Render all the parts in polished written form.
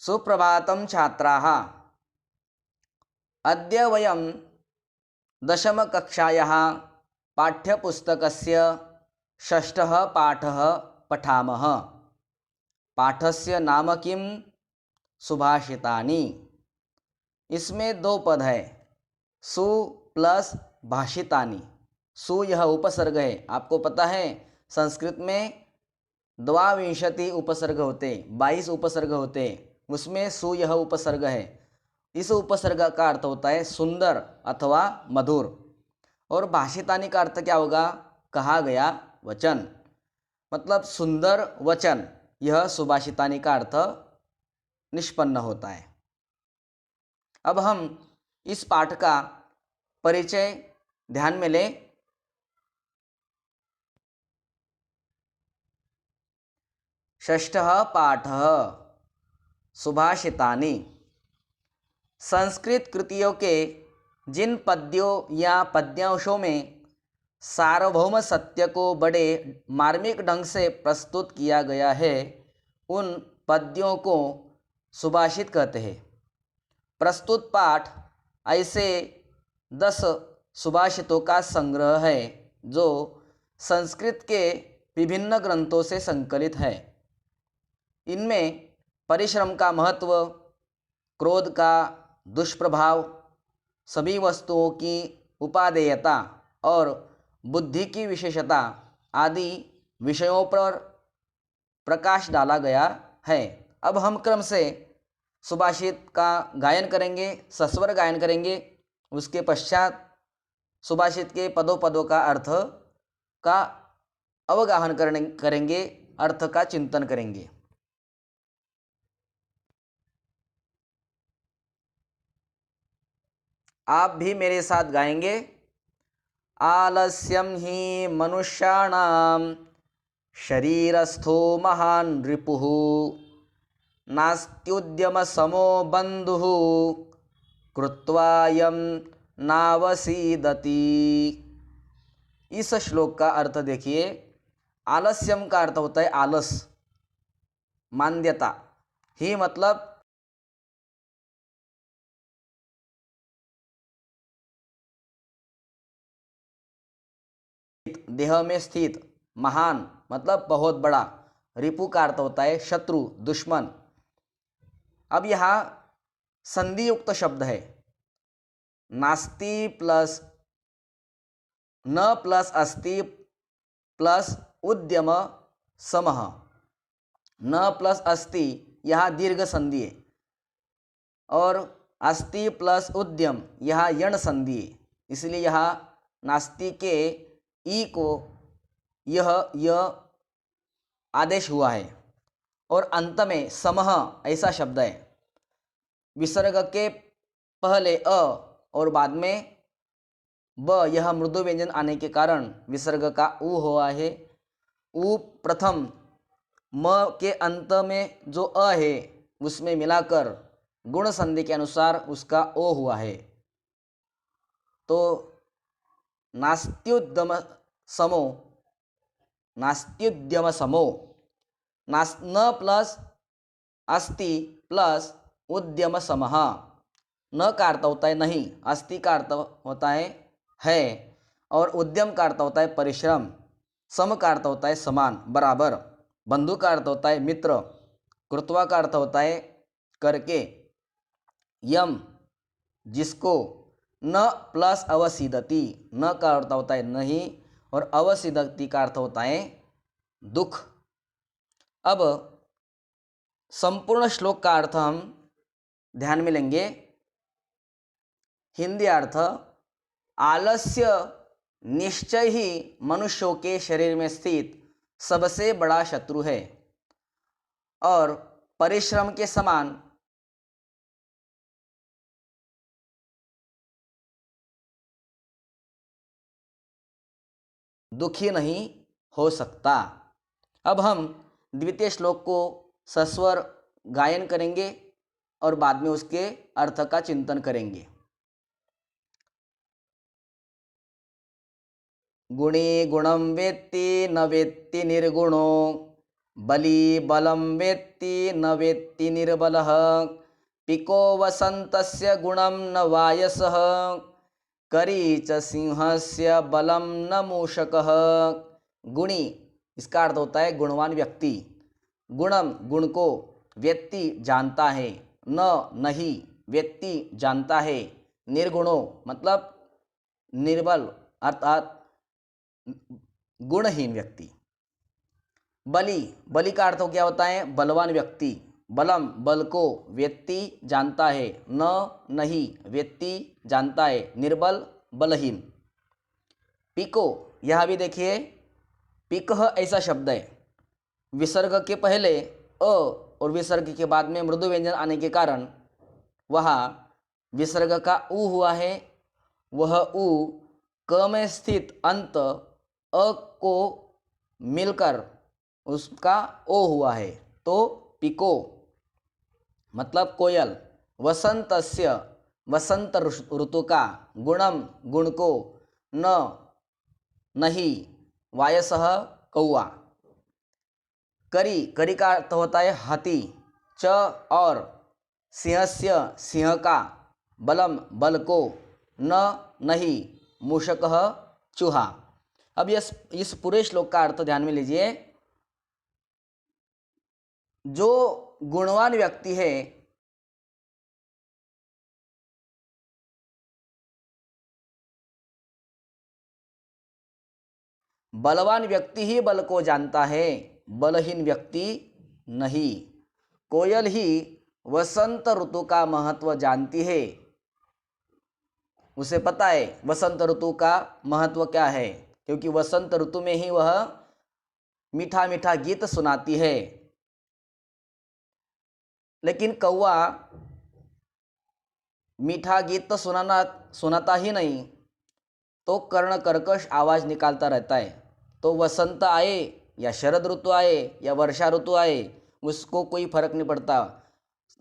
सुप्रभातं छात्राः। अद्य वयं दशमकक्षायाः पाठ्यपुस्तकस्य षष्ठः पाठः पठामः। पाठस्य नाम किं? सुभाषितानि। इसमें दो पद है, सु प्लस भाषितानि। सु यह उपसर्ग है। आपको पता है संस्कृत में द्वाविंशति उपसर्ग होते, 22 उपसर्ग होते, उसमें सु यह उपसर्ग है। इस उपसर्ग का अर्थ होता है सुंदर अथवा मधुर। और भाषितानि का अर्थ क्या होगा? कहा गया वचन, मतलब सुंदर वचन। यह सुभाषितानि का अर्थ निष्पन्न होता है। अब हम इस पाठ का परिचय ध्यान में लें। षष्ठः पाठः सुभाषितानि। संस्कृत कृतियों के जिन पद्यों या पद्यांशों में सार्वभौम सत्य को बड़े मार्मिक ढंग से प्रस्तुत किया गया है, उन पद्यों को सुभाषित कहते हैं। प्रस्तुत पाठ ऐसे 10 सुभाषितों का संग्रह है जो संस्कृत के विभिन्न ग्रंथों से संकलित है। इनमें परिश्रम का महत्व, क्रोध का दुष्प्रभाव, सभी वस्तुओं की उपादेयता और बुद्धि की विशेषता आदि विषयों पर प्रकाश डाला गया है। अब हम क्रम से सुभाषित का गायन करेंगे, सस्वर गायन करेंगे। उसके पश्चात सुभाषित के पदों पदों का अर्थ का अवगाहन करेंगे, अर्थ का चिंतन करेंगे। आप भी मेरे साथ गाएंगे। आलस्यं हि मनुष्याणां शरीरस्थो महान् रिपुः नास्त्युद्यमसमो बन्धुः कृत्वायं नावसीदति। इस श्लोक का अर्थ देखिए। आलस्यम का अर्थ होता है आलस, मांद्यता। ही मतलब देह में स्थित, महान मतलब बहुत बड़ा, रिपु का अर्थ होता है शत्रु, दुश्मन। अब यहाँ संधि युक्त शब्द है। नास्ति प्लस न प्लस अस्ति प्लस उद्यम समः। न प्लस अस्ति यहाँ दीर्घ संधि है, और अस्ति प्लस उद्यम यहाँ यण संधि है। इसलिए यहाँ नास्ति के ई को यह आदेश हुआ है। और अंत में समः ऐसा शब्द है। विसर्ग के पहले अ और बाद में ब, यह मृदु व्यंजन आने के कारण विसर्ग का उ हुआ है। उ प्रथम म के अंत में जो अ है उसमें मिलाकर गुण संधि के अनुसार उसका ओ हुआ है। तो नास्त्युद्यम समो, नास्त्युद्यम समो, न प्लस अस्ति प्लस उद्यम समः। न का अर्थ होता है नहीं, अस्ति का अर्थ होता है, और उद्यम का अर्थ होता है परिश्रम, सम का अर्थ होता है समान, बराबर, बंधु का अर्थ होता है मित्र, कृत्वा का अर्थ होता है करके, यम जिसको, न प्लस अवसीदति, न का अर्थ होता है नहीं, और अवसीदति का अर्थ होता है दुख। अब संपूर्ण श्लोक का अर्थ हम ध्यान में लेंगे। हिंदी अर्थ: आलस्य निश्चय ही मनुष्यों के शरीर में स्थित सबसे बड़ा शत्रु है, और परिश्रम के समान दुखी नहीं हो सकता। अब हम द्वितीय श्लोक को सस्वर गायन करेंगे और बाद में उसके अर्थ का चिंतन करेंगे। गुणी गुणं वेत्ति न वेत्ति निर्गुणो बली बलं वेत्ति न वेत्ति निर्बलः, पिको वसन्तस्य गुणं न वायसः, करी च सिंहस्य बलं न मूषकः। गुणी इसका अर्थ होता है गुणवान व्यक्ति, गुणम गुण को, व्यक्ति जानता है, न नहीं व्यक्ति जानता है, निर्गुणो मतलब निर्बल अर्थात गुणहीन व्यक्ति। बली बली का अर्थ क्या होता है बलवान व्यक्ति, बलम बल को, व्यक्ति जानता है, न नहीं व्यक्ति जानता है, निर्बल बलहीन। पिको यह भी देखिए पिकह ऐसा शब्द है, विसर्ग के पहले अ और विसर्ग के बाद में मृदु व्यंजन आने के कारण वहाँ विसर्ग का उ हुआ है, वह उ क में स्थित अंत अ को मिलकर उसका ओ हुआ है, तो पिको मतलब कोयल। वसंतस्य वसंत ऋतु का, गुणम गुण को, न नहीं वायसः कौआ। करी करी का अर्थ होता है हाथी, च और सिंहस्य सिंह का, बलम बल को, न नहीं मूषकः चूहा। अब इस पूरे श्लोक का अर्थ ध्यान में लीजिए। जो गुणवान व्यक्ति है बलवान व्यक्ति ही बल को जानता है, बलहीन व्यक्ति नहीं। कोयल ही वसंत ऋतु का महत्व जानती है, उसे पता है वसंत ऋतु का महत्व क्या है, क्योंकि वसंत ऋतु में ही वह मीठा मीठा गीत सुनाती है। लेकिन कौवा मीठा गीत तो सुनाता ही नहीं, तो कर्ण कर्कश आवाज निकालता रहता है। तो वसंत आए या शरद ऋतु आए या वर्षा ऋतु आए उसको कोई फर्क नहीं पड़ता,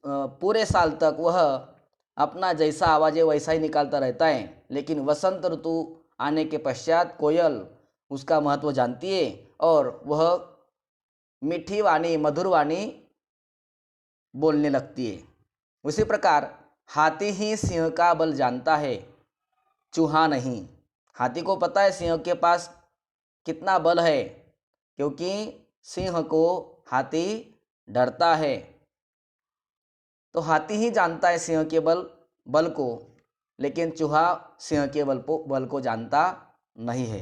पूरे साल तक वह अपना जैसा आवाज है वैसा ही निकालता रहता है। लेकिन वसंत ऋतु आने के पश्चात कोयल उसका महत्व जानती है और वह मीठी वाणी मधुर वाणी बोलने लगती है। उसी प्रकार हाथी ही सिंह का बल जानता है, चूहा नहीं। हाथी को पता है सिंह के पास कितना बल है, क्योंकि सिंह को हाथी डरता है। तो हाथी ही जानता है सिंह के बल को, लेकिन चूहा सिंह के बल को जानता नहीं है।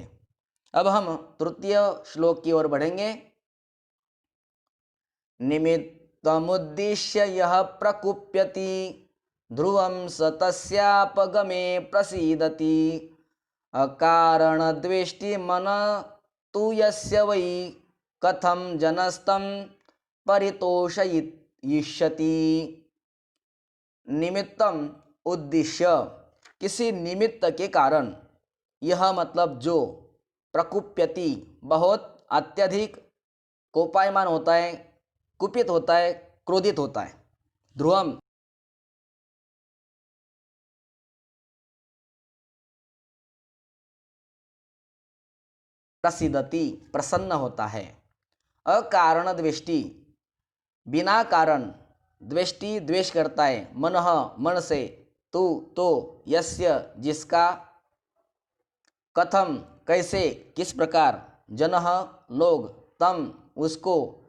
अब हम तृतीय श्लोक की ओर बढ़ेंगे। निमित्तमुद्दिश्य यह प्रकुप्यति, ध्रुवं स तस्यापगमे प्रसीदति, अकारणद्वेष्टि मन तु यस्य वै, कथं जनस्तं परितोषयिष्यति। निमित्तम उद्देश्य किसी निमित्त के कारण, यह मतलब जो, प्रकुप्यति बहुत अत्यधिक कोपायमान होता है, कुपित होता है, क्रोधित होता है। ध्रुवम प्रसिद्धति प्रसन्न होता है। अकारण द्वेष्टि बिना कारण, द्वेष्टि द्वेष करता है, मनः मन से, तू तो, यस्य जिसका, कथम कैसे किस प्रकार, जनः लोग, तम उसको,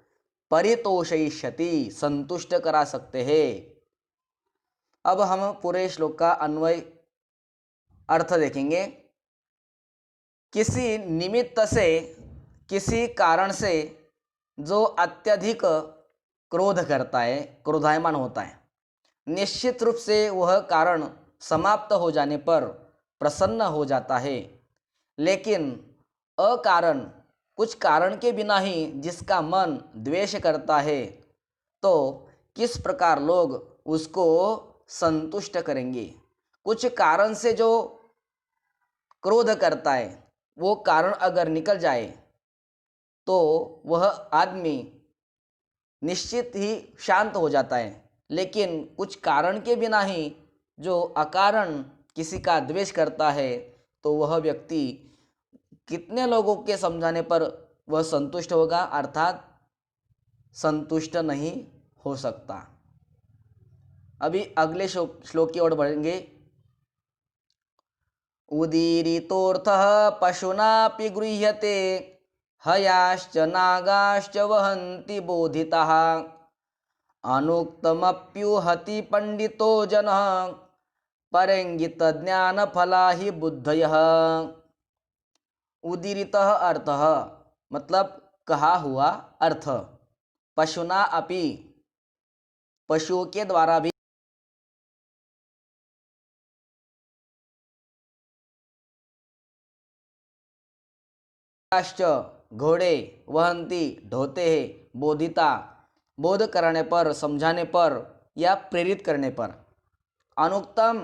परितोषयिष्यति संतुष्ट करा सकते हैं। अब हम पूरे श्लोक का अन्वय अर्थ देखेंगे। किसी निमित्त से, किसी कारण से जो अत्यधिक क्रोध करता है, क्रोधायमान होता है, निश्चित रूप से वह कारण समाप्त हो जाने पर प्रसन्न हो जाता है। लेकिन अकारण कुछ कारण के बिना ही जिसका मन द्वेष करता है, तो किस प्रकार लोग उसको संतुष्ट करेंगे। कुछ कारण से जो क्रोध करता है, वो कारण अगर निकल जाए तो वह आदमी निश्चित ही शांत हो जाता है। लेकिन कुछ कारण के बिना ही जो अकारण किसी का द्वेष करता है, तो वह व्यक्ति कितने लोगों के समझाने पर वह संतुष्ट होगा, अर्थात संतुष्ट नहीं हो सकता। अभी अगले श्लोक की ओर बढ़ेंगे। उदीरितोऽर्थः पशूनापि गृह्यते हयाश्च नागाश्च वहन्ति बोधिताः अनुक्तमप्युहति पंडितो जनः परेंगित ज्ञान फला ही बुद्धयः। उदीरितः अर्थः मतलब कहा हुआ अर्थ, पशुना अपि पशुओं के द्वारा भी, घोड़े, वहंती ढोते हैं, बोधिता बोध करने पर, समझाने पर या प्रेरित करने पर। अनुक्तम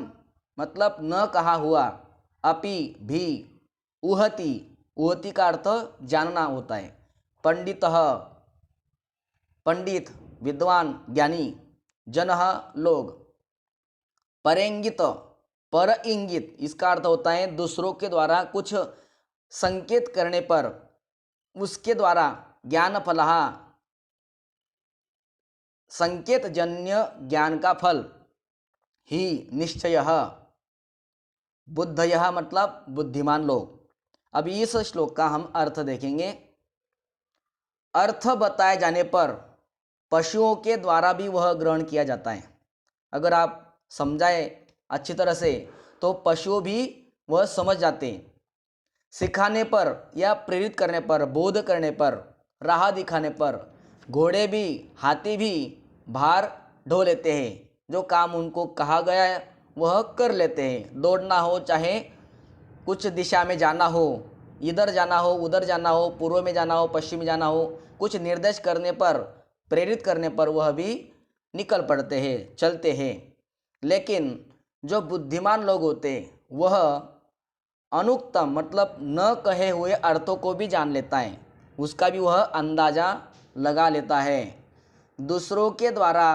मतलब न कहा हुआ, अपि भी, उहति उहति का अर्थ जानना होता है, पंडितः पंडित विद्वान ज्ञानी, जनः लोग, परेंगित पर इंगित इसका अर्थ होता है दूसरों के द्वारा कुछ संकेत करने पर उसके द्वारा ज्ञान फलः संकेत जन्य ज्ञान का फल, ही निश्चयः बुद्धयः मतलब बुद्धिमान लोग। अब इस श्लोक का हम अर्थ देखेंगे। अर्थ बताए जाने पर पशुओं के द्वारा भी वह ग्रहण किया जाता है। अगर आप समझाए अच्छी तरह से तो पशु भी वह समझ जाते हैं। सिखाने पर या प्रेरित करने पर, बोध करने पर, राह दिखाने पर घोड़े भी, हाथी भी भार ढो लेते हैं। जो काम उनको कहा गया है वह कर लेते हैं। दौड़ना हो, चाहे कुछ दिशा में जाना हो, इधर जाना हो, उधर जाना हो, पूर्व में जाना हो, पश्चिम में जाना हो, कुछ निर्देश करने पर, प्रेरित करने पर वह भी निकल पड़ते हैं, चलते हैं। लेकिन जो बुद्धिमान लोग होते वह अनुक्तम मतलब न कहे हुए अर्थों को भी जान लेता है, उसका भी वह अंदाजा लगा लेता है। दूसरों के द्वारा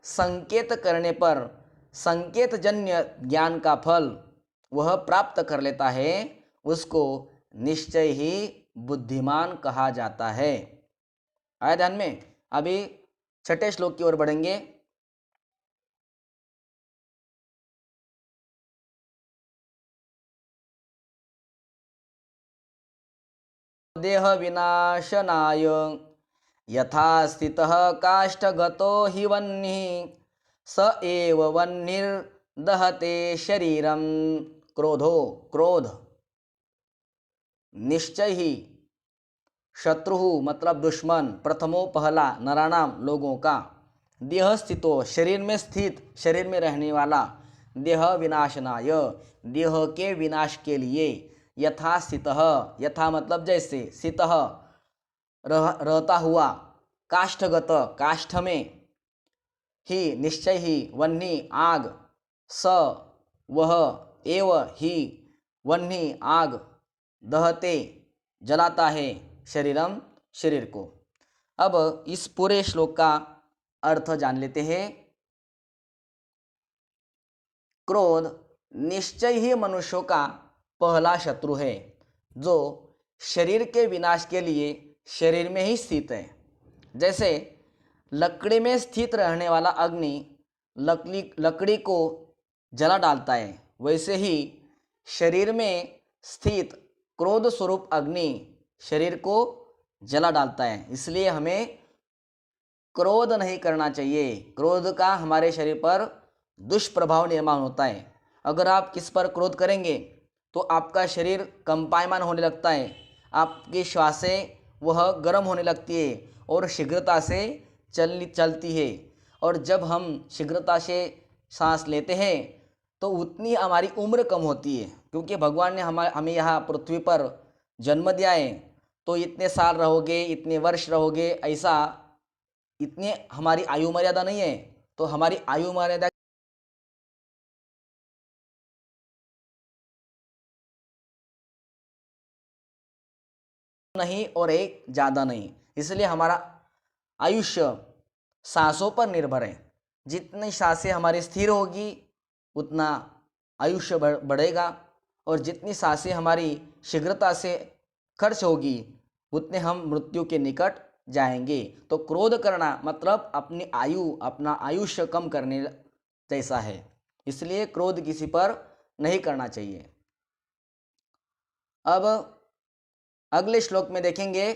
संकेत करने पर संकेत जन्य ज्ञान का फल वह प्राप्त कर लेता है, उसको निश्चय ही बुद्धिमान कहा जाता है। आया ध्यान में। अभी छठे श्लोक की ओर बढ़ेंगे। देह विनाशनाय यथा स्थितः काष्ठगतो हि वह्निः स एव वह्निर्दहते शरीरम। क्रोधो क्रोध, निश्चय ही, शत्रु मतलब दुश्मन, प्रथमो पहला नराणाम लोगों का, देह स्थितो शरीर में स्थित, शरीर में रहने वाला, देह विनाशनाय देह के विनाश के लिए, यथा स्थितः यथा मतलब जैसे, स्थितः रहता हुआ, काष्ठगत काष्ठ में, ही निश्चय ही, वह्नि आग, स वह, एव ही वह्नि आग, दहते जलाता है, शरीरम शरीर को। अब इस पूरे श्लोक का अर्थ जान लेते हैं। क्रोध निश्चय ही मनुष्यों का पहला शत्रु है, जो शरीर के विनाश के लिए शरीर में ही स्थित है। जैसे लकड़ी में स्थित रहने वाला अग्नि लकड़ी को जला डालता है, वैसे ही शरीर में स्थित क्रोध स्वरूप अग्नि शरीर को जला डालता है। इसलिए हमें क्रोध नहीं करना चाहिए। क्रोध का हमारे शरीर पर दुष्प्रभाव निर्माण होता है। अगर आप किस पर क्रोध करेंगे तो आपका शरीर कंपायमान होने लगता है, आपकी श्वासें वह गर्म होने लगती है और शीघ्रता से चलती है। और जब हम शीघ्रता से सांस लेते हैं तो उतनी हमारी उम्र कम होती है, क्योंकि भगवान ने हमें यहाँ पृथ्वी पर जन्म दिया है। तो इतने साल रहोगे, इतने वर्ष रहोगे, ऐसा इतनी हमारी आयु मर्यादा नहीं है। तो हमारी आयु मर्यादा नहीं और एक ज़्यादा नहीं, इसलिए हमारा आयुष्य सांसों पर निर्भर है। जितनी सांसें हमारी स्थिर होगी उतना आयुष्य बढ़ेगा, और जितनी सांसें हमारी शीघ्रता से खर्च होगी उतने हम मृत्यु के निकट जाएंगे। तो क्रोध करना मतलब अपनी आयु, अपना आयुष्य कम करने जैसा है, इसलिए क्रोध किसी पर नहीं करना चाहिए। अब अगले श्लोक में देखेंगे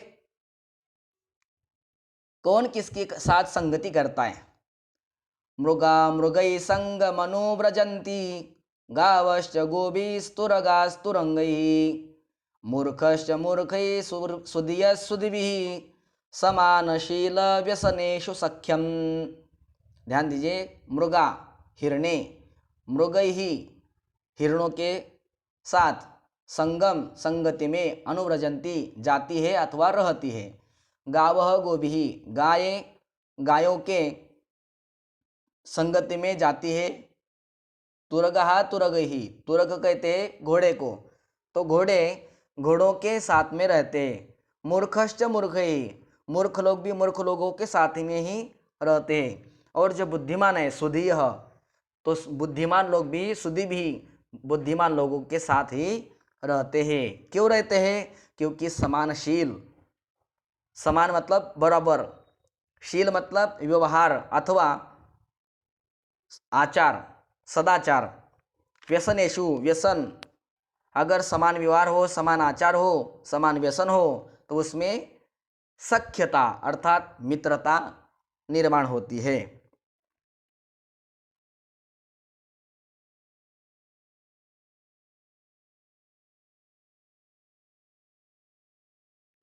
कौन किसके साथ संगति करता है। मृगा मृगै संगमनुव्रजन्ति गावश्च गोभिस्तुरगास्तुरंगैः मूर्खश्च मूर्खैः सुधियः समानशील व्यसनेषु सख्यम। ध्यान दीजिए, मृगा हिरणे, मृगै ही हिरणों के साथ, संगम संगति में, अनुव्रजंती जाती है अथवा रहती है, गावह गोभी गाय गायों के संगति में जाती है, तुरगहा तुरगही तुरग कहते हैं घोड़े को, तो घोड़े घोड़ों के साथ में रहते हैं। मूर्खश्च मूर्खही मूर्ख लोग भी मूर्ख लोगों के साथ में ही रहते हैं। और जो बुद्धिमान है सुधीय, तो बुद्धिमान लोग भी सुधी भी बुद्धिमान लोगों के साथ ही रहते हैं। क्यों रहते हैं? क्योंकि समानशील, समान मतलब बराबर, शील मतलब व्यवहार अथवा आचार, सदाचार, व्यसनेशु व्यसन, अगर समान व्यवहार हो, समान आचार हो, समान व्यसन हो तो उसमें सख्यता अर्थात मित्रता निर्माण होती है।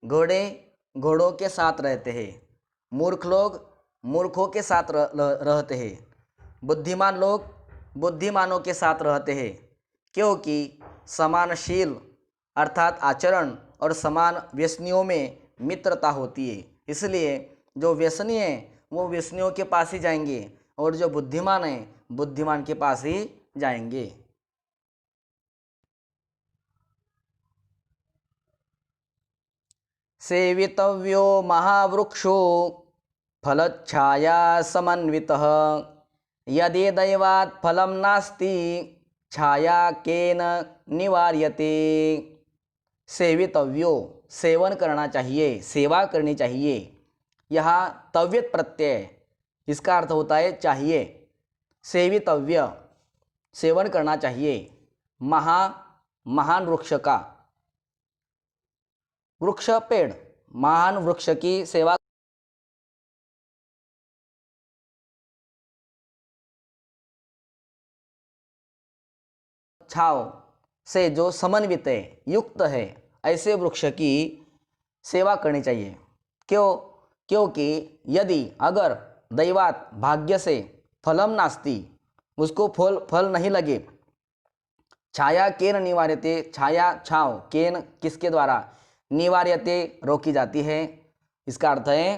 घोड़े घोड़ों के साथ रहते हैं, मूर्ख लोग मूर्खों के साथ रहते हैं, बुद्धिमान लोग बुद्धिमानों के साथ रहते हैं। क्योंकि समानशील अर्थात आचरण और समान व्यसनियों में मित्रता होती है, इसलिए जो व्यसनी है वो व्यसनियों के पास ही जाएंगे और जो बुद्धिमान है बुद्धिमान के पास ही जाएंगे। सेवितव्यो महावृक्षो फलच्छाया समन्वितः यदि दैवात् फलं नास्ति छाया केन निवार्यते। सेवितव्यो सेवन करना चाहिए, सेवा करनी चाहिए। यहाँ तव्यत प्रत्यय, इसका अर्थ होता है चाहिए। सेवितव्य सेवन करना चाहिए महान वृक्ष का, वृक्ष पेड़, महान वृक्ष की सेवा। छाव से जो समन्वित है, युक्त है, ऐसे वृक्ष की सेवा करनी चाहिए। क्यों? क्योंकि यदि अगर दैवात भाग्य से फलम नास्ति उसको फल नहीं लगे, छाया केन निवार्यते छाया छाव केन किसके द्वारा, निवार्यते रोकी जाती है। इसका अर्थ है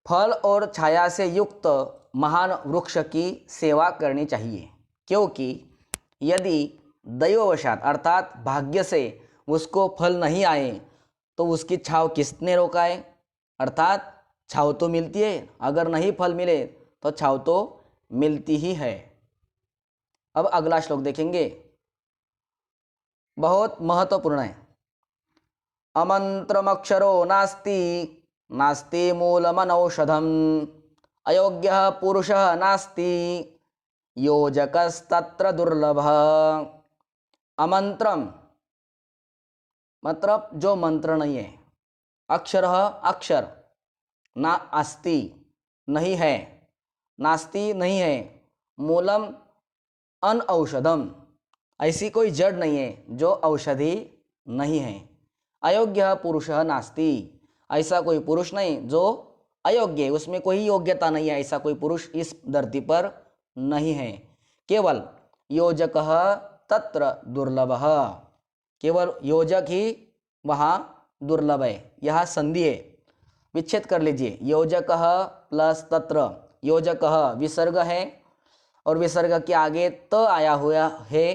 फल और छाया से युक्त महान वृक्ष की सेवा करनी चाहिए। क्योंकि यदि दैववशात अर्थात भाग्य से उसको फल नहीं आए तो उसकी छाव किसने रोका है, अर्थात छाव तो मिलती है, अगर नहीं फल मिले तो छाव तो मिलती ही है। अब अगला श्लोक देखेंगे, बहुत महत्वपूर्ण है। अमंत्रमक्षरो नास्ति नास्ति मूलमनौषधम् अयोग्यः पुरुषः नास्ति योजकस्तत्र दुर्लभः। अमंत्रम मतलब जो मंत्र नहीं है, अक्षर अक्षर, ना अस्ति नहीं है, नास्ति नहीं है, मूलम अनऔषधम ऐसी कोई जड़ नहीं है जो औषधि नहीं है, अयोग्य पुरुषः नास्ति ऐसा कोई पुरुष नहीं जो अयोग्य है, उसमें कोई योग्यता नहीं है, ऐसा कोई पुरुष इस धरती पर नहीं है। केवल योजकः तत्र दुर्लभः, केवल योजक ही वहाँ दुर्लभ है। यह संधि है, विच्छेद कर लीजिए, योजकः प्लस तत्र, योजकः विसर्ग है और विसर्ग के आगे त आया हुआ है,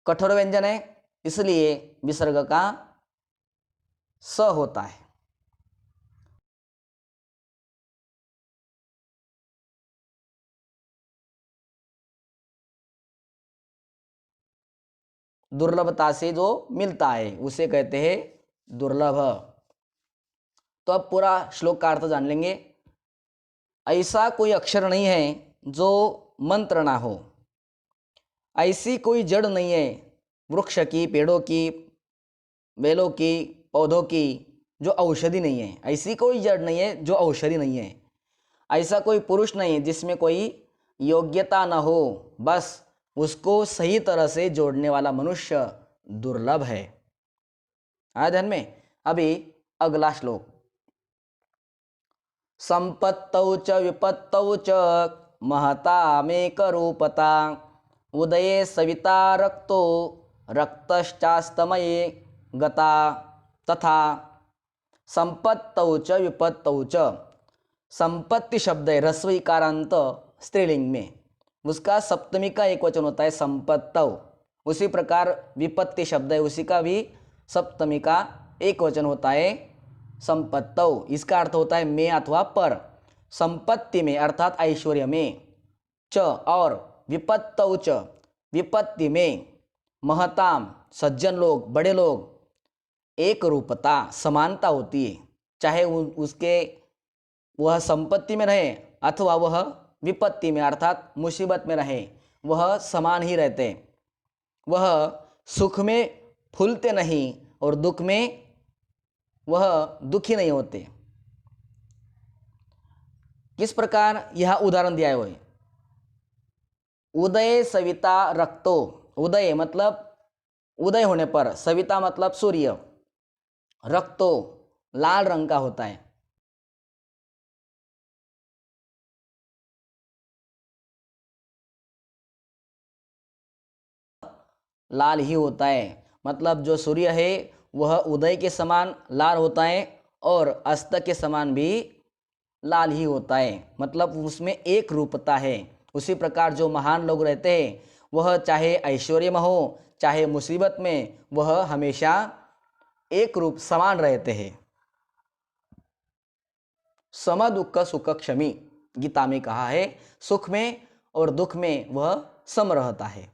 कठोर व्यंजन है, इसलिए विसर्ग का स होता है। दुर्लभता से जो मिलता है उसे कहते हैं दुर्लभ। तो अब पूरा श्लोक का अर्थ जान लेंगे। ऐसा कोई अक्षर नहीं है जो मंत्र ना हो, ऐसी कोई जड़ नहीं है वृक्ष की, पेड़ों की, बेलों की, पौधों की जो औषधि नहीं है। ऐसी कोई जड़ नहीं है जो औषधि नहीं है। ऐसा कोई पुरुष नहीं है जिसमें कोई योग्यता न हो, बस उसको सही तरह से जोड़ने वाला मनुष्य दुर्लभ है। आया ध्यान में। अभी अगला श्लोक। संपत्तौ च विपत्तौ च महतामेक रूपता, उदये सविता रक्तो रक्तश्चास्तमये गता, तथा संपत्तौ च विपत्तौ च। संपत्ति शब्द है ह्रस्व इकारांत स्त्रीलिंग में, उसका सप्तमी का एक वचन होता है संपत्तौ। उसी प्रकार विपत्ति शब्द है, उसी का भी सप्तमी का एक वचन होता है संपत्तौ। इसका अर्थ होता है में अथवा पर। संपत्ति में अर्थात ऐश्वर्य में, च और विपत्तौ च विपत्ति में, महताम सज्जन लोग, बड़े लोग, एक रूपता समानता होती है। चाहे उसके वह संपत्ति में रहे अथवा वह विपत्ति में अर्थात मुसीबत में रहे, वह समान ही रहते। वह सुख में फूलते नहीं और दुख में वह दुखी नहीं होते। किस प्रकार यह उदाहरण दिया है? उदय सविता रक्तो, उदय मतलब उदय होने पर, सविता मतलब सूर्य, रक्तो लाल रंग का होता है। लाल ही होता है, मतलब जो सूर्य है वह उदय के समान लाल होता है और अस्त के समान भी लाल ही होता है, मतलब उसमें एक रूपता है। उसी प्रकार जो महान लोग रहते हैं वह चाहे ऐश्वर्य में हो चाहे मुसीबत में, वह हमेशा एक रूप समान रहते हैं। सम दुख सुख क्षमी, गीता में कहा है, सुख में और दुख में वह सम रहता है।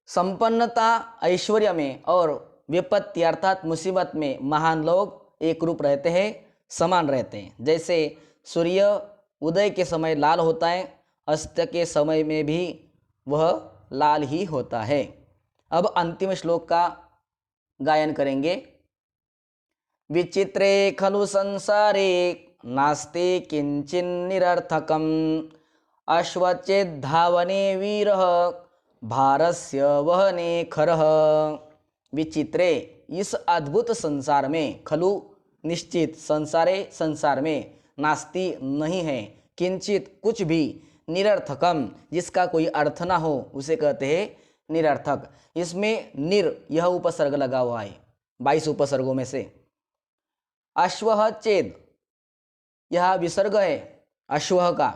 संपन्नता ऐश्वर्य में और विपत्ति अर्थात मुसीबत में महान लोग एक रूप रहते हैं, समान रहते हैं। जैसे सूर्य उदय के समय लाल होता है, अस्त के समय में भी वह लाल ही होता है। अब अंतिम श्लोक का गायन करेंगे। विचित्रे खलु संसारे नास्ति किंचिन्निरर्थकम्, अश्वचेद्धावने वीरः भारस्य वहने खरः। विचित्रे इस अद्भुत संसार में, खलु निश्चित, संसारे संसार में, नास्ति नहीं है, किंचित कुछ भी, निरर्थकम जिसका कोई अर्थ ना हो उसे कहते हैं निरर्थक। इसमें निर यह उपसर्ग लगा हुआ है 22 उपसर्गों में से। अश्वः चेद यह विसर्ग है अश्वः का,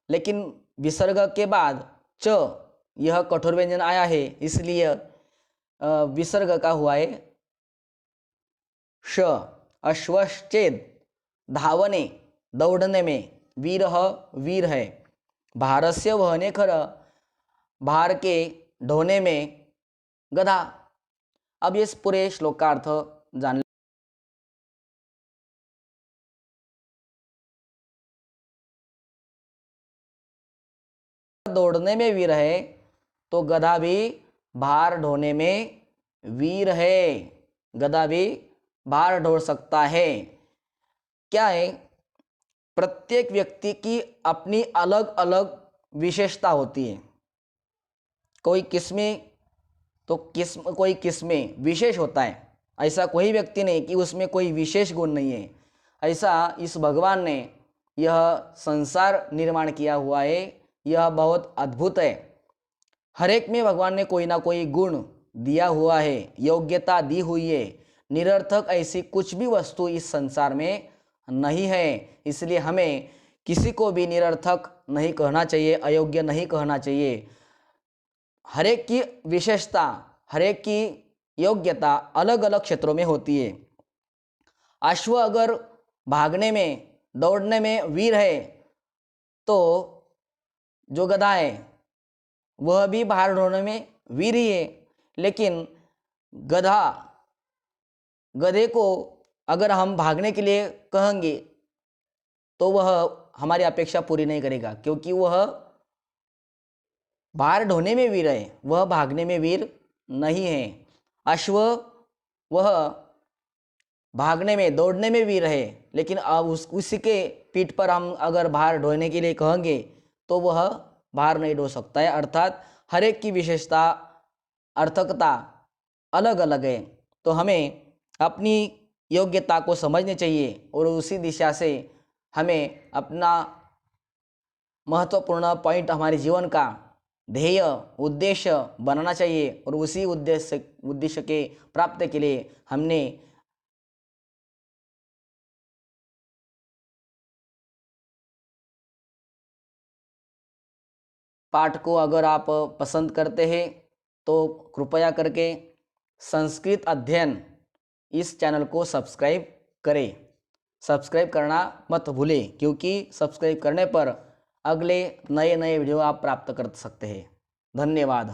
लेकिन विसर्ग के बाद च यह कठोर व्यंजन आया है, इसलिए विसर्ग का हुआ है श। अश्वश्चेद धावने दौड़ने में, वीरः वीर है, भारस्य वहने खर भार के ढोने में, गधा। अब इस पूरे श्लोक का अर्थ जान। दौड़ने में वीर है तो गधा भी भार ढोने में वीर है, गधा भी भार ढो सकता है। क्या है, प्रत्येक व्यक्ति की अपनी अलग अलग विशेषता होती है। कोई किस्में तो कोई किस्में विशेष होता है, ऐसा कोई व्यक्ति नहीं कि उसमें कोई विशेष गुण नहीं है। ऐसा इस भगवान ने यह संसार निर्माण किया हुआ है, यह बहुत अद्भुत है। हर एक में भगवान ने कोई ना कोई गुण दिया हुआ है, योग्यता दी हुई है। निरर्थक ऐसी कुछ भी वस्तु इस संसार में नहीं है, इसलिए हमें किसी को भी निरर्थक नहीं कहना चाहिए, अयोग्य नहीं कहना चाहिए। हर एक की विशेषता, हर एक की योग्यता अलग अलग क्षेत्रों में होती है। अश्व अगर भागने में, दौड़ने में वीर है तो जो गधा है वह भी भार ढोने में वीर ही है, लेकिन गधा गधे को अगर हम भागने के लिए कहेंगे तो वह हमारी अपेक्षा पूरी नहीं करेगा, क्योंकि वह भार ढोने में वीर है, वह भागने में वीर नहीं है। अश्व वह भागने में दौड़ने में वीर है, लेकिन अब उसी के पीठ पर हम अगर भार ढोने के लिए कहेंगे तो वह भार नहीं ढो सकता है। अर्थात हर एक की विशेषता अर्थकता अलग अलग है। तो हमें अपनी योग्यता को समझनी चाहिए और उसी दिशा से हमें अपना महत्वपूर्ण पॉइंट हमारे जीवन का ध्येय उद्देश्य बनाना चाहिए और उसी उद्देश्य के प्राप्ति के लिए हमने पाठ को अगर आप पसंद करते हैं तो कृपया करके संस्कृत अध्ययन इस चैनल को सब्सक्राइब करें। सब्सक्राइब करना मत भूलें, क्योंकि सब्सक्राइब करने पर अगले नए वीडियो आप प्राप्त कर सकते हैं। धन्यवाद।